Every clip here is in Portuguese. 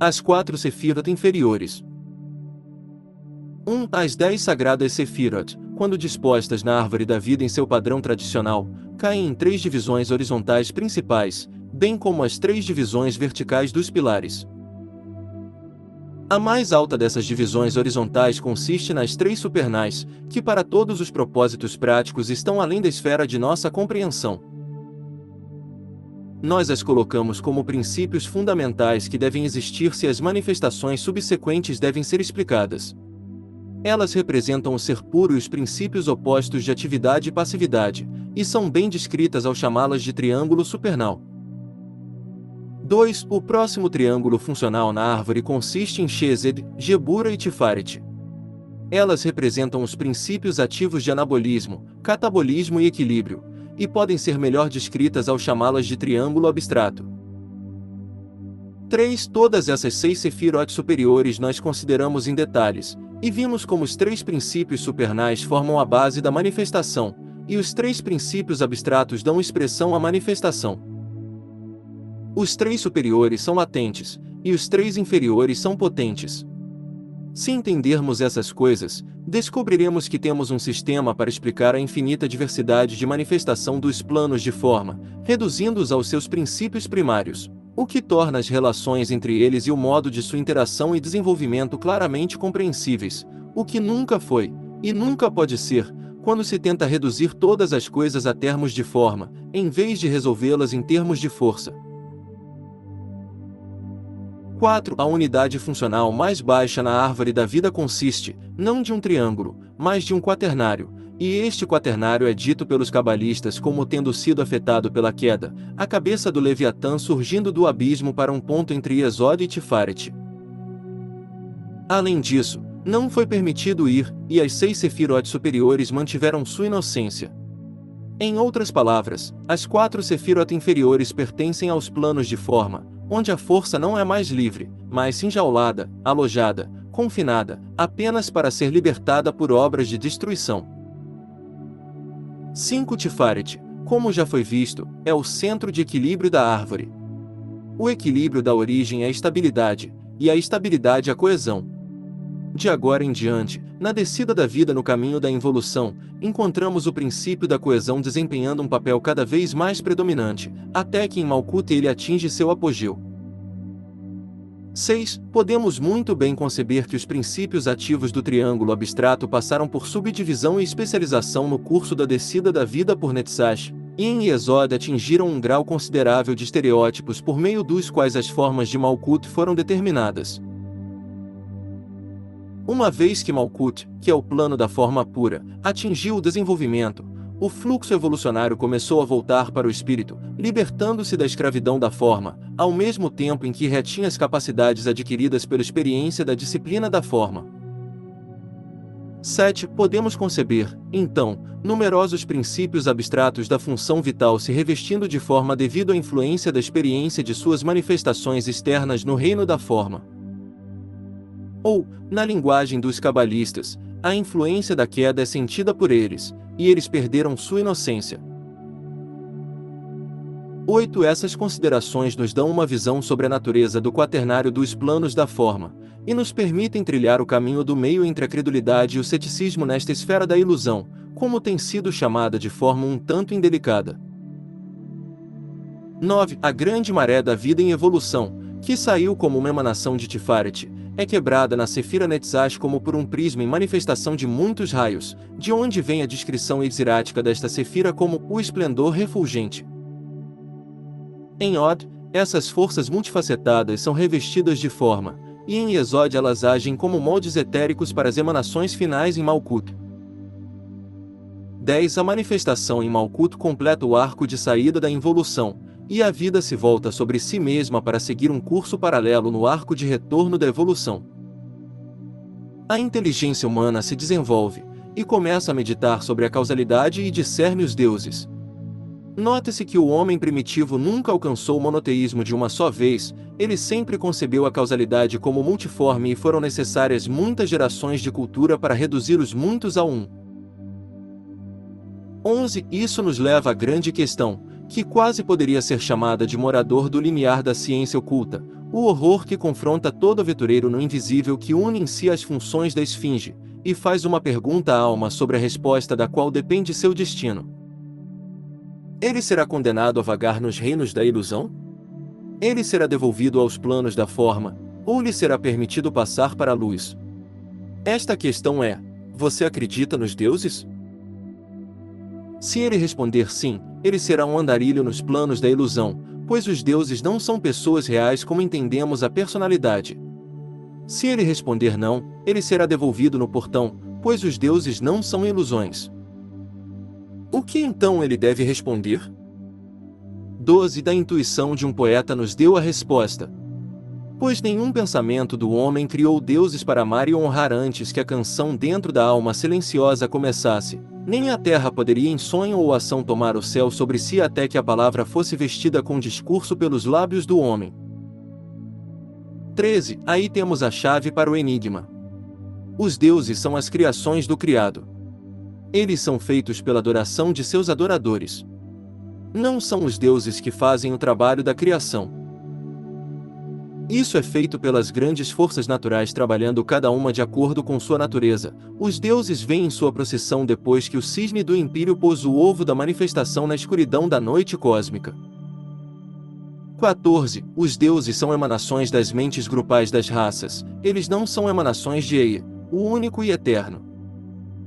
As 4 Sefirot inferiores. 1. As 10 sagradas Sefirot, quando dispostas na árvore da vida em seu padrão tradicional, caem em 3 divisões horizontais principais, bem como as 3 divisões verticais dos pilares. A mais alta dessas divisões horizontais consiste nas 3 supernais, que para todos os propósitos práticos estão além da esfera de nossa compreensão. Nós as colocamos como princípios fundamentais que devem existir se as manifestações subsequentes devem ser explicadas. Elas representam o ser puro e os princípios opostos de atividade e passividade, e são bem descritas ao chamá-las de triângulo supernal. 2. O próximo triângulo funcional na árvore consiste em Chesed, Gebura e Tifaret. Elas representam os princípios ativos de anabolismo, catabolismo e equilíbrio, e podem ser melhor descritas ao chamá-las de triângulo abstrato. 3. Todas essas 6 Sefirot superiores nós consideramos em detalhes, e vimos como os 3 princípios supernais formam a base da manifestação, e os 3 princípios abstratos dão expressão à manifestação. Os 3 superiores são latentes, e os 3 inferiores são potentes. Se entendermos essas coisas, descobriremos que temos um sistema para explicar a infinita diversidade de manifestação dos planos de forma, reduzindo-os aos seus princípios primários, o que torna as relações entre eles e o modo de sua interação e desenvolvimento claramente compreensíveis, o que nunca foi, e nunca pode ser, quando se tenta reduzir todas as coisas a termos de forma, em vez de resolvê-las em termos de força. 4. A unidade funcional mais baixa na árvore da vida consiste, não de um triângulo, mas de um quaternário, e este quaternário é dito pelos cabalistas como tendo sido afetado pela queda, a cabeça do Leviatã surgindo do abismo para um ponto entre Yesod e Tifaret. Além disso, não foi permitido ir, e as 6 Sefirot superiores mantiveram sua inocência. Em outras palavras, as 4 Sefirot inferiores pertencem aos planos de forma, onde a força não é mais livre, mas enjaulada, alojada, confinada, apenas para ser libertada por obras de destruição. 5. Tifaret, como já foi visto, é o centro de equilíbrio da árvore. O equilíbrio dá origem à estabilidade, e a estabilidade à coesão. De agora em diante, na descida da vida no caminho da involução, encontramos o princípio da coesão desempenhando um papel cada vez mais predominante, até que em Malkuth ele atinge seu apogeu. 6. Podemos muito bem conceber que os princípios ativos do triângulo abstrato passaram por subdivisão e especialização no curso da descida da vida por Netzach, e em Yesod atingiram um grau considerável de estereótipos por meio dos quais as formas de Malkuth foram determinadas. Uma vez que Malkuth, que é o plano da forma pura, atingiu o desenvolvimento, o fluxo evolucionário começou a voltar para o espírito, libertando-se da escravidão da forma, ao mesmo tempo em que retinha as capacidades adquiridas pela experiência da disciplina da forma. 7. Podemos conceber, então, numerosos princípios abstratos da função vital se revestindo de forma devido à influência da experiência de suas manifestações externas no reino da forma. Ou, na linguagem dos cabalistas, a influência da queda é sentida por eles, e eles perderam sua inocência. 8. Essas considerações nos dão uma visão sobre a natureza do quaternário dos planos da forma, e nos permitem trilhar o caminho do meio entre a credulidade e o ceticismo nesta esfera da ilusão, como tem sido chamada de forma um tanto indelicada. 9. A grande maré da vida em evolução, que saiu como uma emanação de Tifaret, é quebrada na Sefira Netzach como por um prisma em manifestação de muitos raios, de onde vem a descrição exirática desta Sefira como o esplendor refulgente. Em Od, essas forças multifacetadas são revestidas de forma, e em Yesod elas agem como moldes etéricos para as emanações finais em Malkuth. 10. A manifestação em Malkuth completa o arco de saída da involução, e a vida se volta sobre si mesma para seguir um curso paralelo no arco de retorno da evolução. A inteligência humana se desenvolve, e começa a meditar sobre a causalidade e discerne os deuses. Note-se que o homem primitivo nunca alcançou o monoteísmo de uma só vez, ele sempre concebeu a causalidade como multiforme e foram necessárias muitas gerações de cultura para reduzir os muitos a um. 11. Isso nos leva à grande questão, que quase poderia ser chamada de morador do limiar da ciência oculta, O horror que confronta todo aventureiro no invisível que une em si as funções da esfinge, e faz uma pergunta à alma sobre a resposta da qual depende seu destino. Ele será condenado a vagar nos reinos da ilusão? Ele será devolvido aos planos da forma, ou lhe será permitido passar para a luz? Esta questão é: você acredita nos deuses? Se ele responder sim, ele será um andarilho nos planos da ilusão, pois os deuses não são pessoas reais como entendemos a personalidade. Se ele responder não, ele será devolvido no portão, pois os deuses não são ilusões. O que então ele deve responder? 12 da intuição de um poeta nos deu a resposta. Pois nenhum pensamento do homem criou deuses para amar e honrar antes que a canção dentro da alma silenciosa começasse, nem a terra poderia em sonho ou ação tomar o céu sobre si até que a palavra fosse vestida com discurso pelos lábios do homem. 13. Aí temos a chave para o enigma. Os deuses são as criações do criado. Eles são feitos pela adoração de seus adoradores. Não são os deuses que fazem o trabalho da criação. Isso é feito pelas grandes forças naturais trabalhando cada uma de acordo com sua natureza. Os deuses vêm em sua procissão depois que o cisne do império pôs o ovo da manifestação na escuridão da noite cósmica. 14. Os deuses são emanações das mentes grupais das raças. Eles não são emanações de Eia, o único e eterno.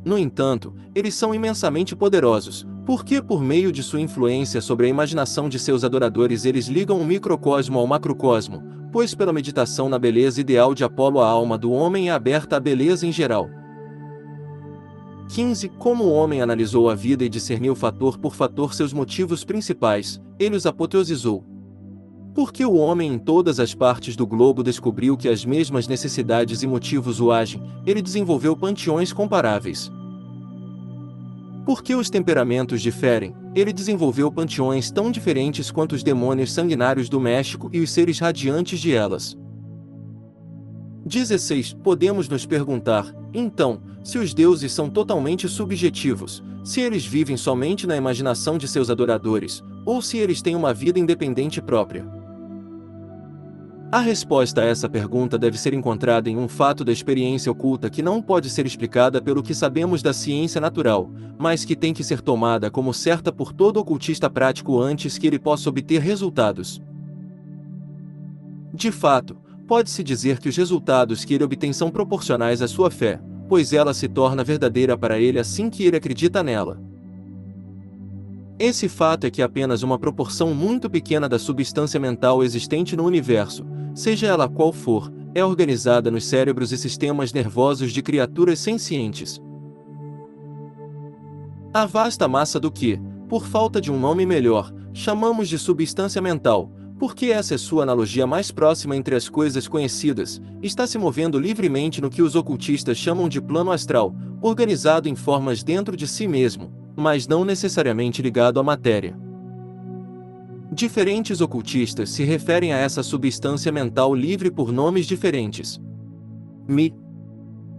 No entanto, eles são imensamente poderosos, porque por meio de sua influência sobre a imaginação de seus adoradores eles ligam o microcosmo ao macrocosmo, pois pela meditação na beleza ideal de Apolo a alma do homem é aberta à beleza em geral. 15. Como o homem analisou a vida e discerniu fator por fator seus motivos principais, ele os apoteosizou. Porque o homem em todas as partes do globo descobriu que as mesmas necessidades e motivos o agem, ele desenvolveu panteões comparáveis. Porque os temperamentos diferem, ele desenvolveu panteões tão diferentes quanto os demônios sanguinários do México e os seres radiantes de Elas. 16. Podemos nos perguntar, então, se os deuses são totalmente subjetivos, se eles vivem somente na imaginação de seus adoradores, ou se eles têm uma vida independente própria. A resposta a essa pergunta deve ser encontrada em um fato da experiência oculta que não pode ser explicada pelo que sabemos da ciência natural, mas que tem que ser tomada como certa por todo ocultista prático antes que ele possa obter resultados. De fato, pode-se dizer que os resultados que ele obtém são proporcionais à sua fé, pois ela se torna verdadeira para ele assim que ele acredita nela. Esse fato é que apenas uma proporção muito pequena da substância mental existente no universo, seja ela qual for, é organizada nos cérebros e sistemas nervosos de criaturas sencientes. A vasta massa do que, por falta de um nome melhor, chamamos de substância mental, porque essa é sua analogia mais próxima entre as coisas conhecidas, está se movendo livremente no que os ocultistas chamam de plano astral, organizado em formas dentro de si mesmo, mas não necessariamente ligado à matéria. Diferentes ocultistas se referem a essa substância mental livre por nomes diferentes.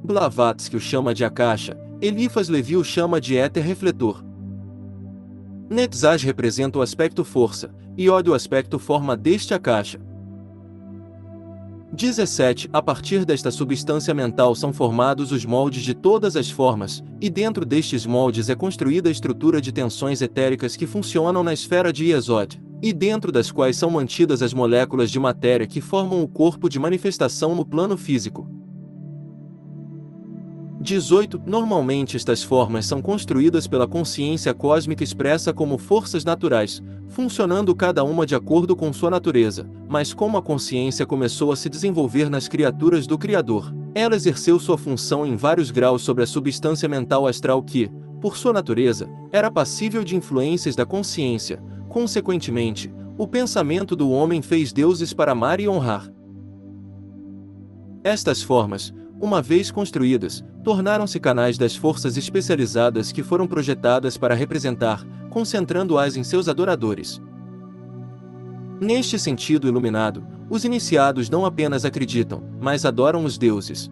Blavatsky o chama de Akasha, Eliphas Levi o chama de éter refletor. Netzach representa o aspecto força, e ódio o aspecto forma deste Akasha. 17. A partir desta substância mental são formados os moldes de todas as formas, e dentro destes moldes é construída a estrutura de tensões etéricas que funcionam na esfera de Yesod, e dentro das quais são mantidas as moléculas de matéria que formam o corpo de manifestação no plano físico. 18. Normalmente estas formas são construídas pela consciência cósmica expressa como forças naturais, funcionando cada uma de acordo com sua natureza, mas como a consciência começou a se desenvolver nas criaturas do Criador, ela exerceu sua função em vários graus sobre a substância mental astral que, por sua natureza, era passível de influências da consciência. Consequentemente, o pensamento do homem fez deuses para amar e honrar. Estas formas, uma vez construídas, tornaram-se canais das forças especializadas que foram projetadas para representar, concentrando-as em seus adoradores. Neste sentido iluminado, os iniciados não apenas acreditam, mas adoram os deuses.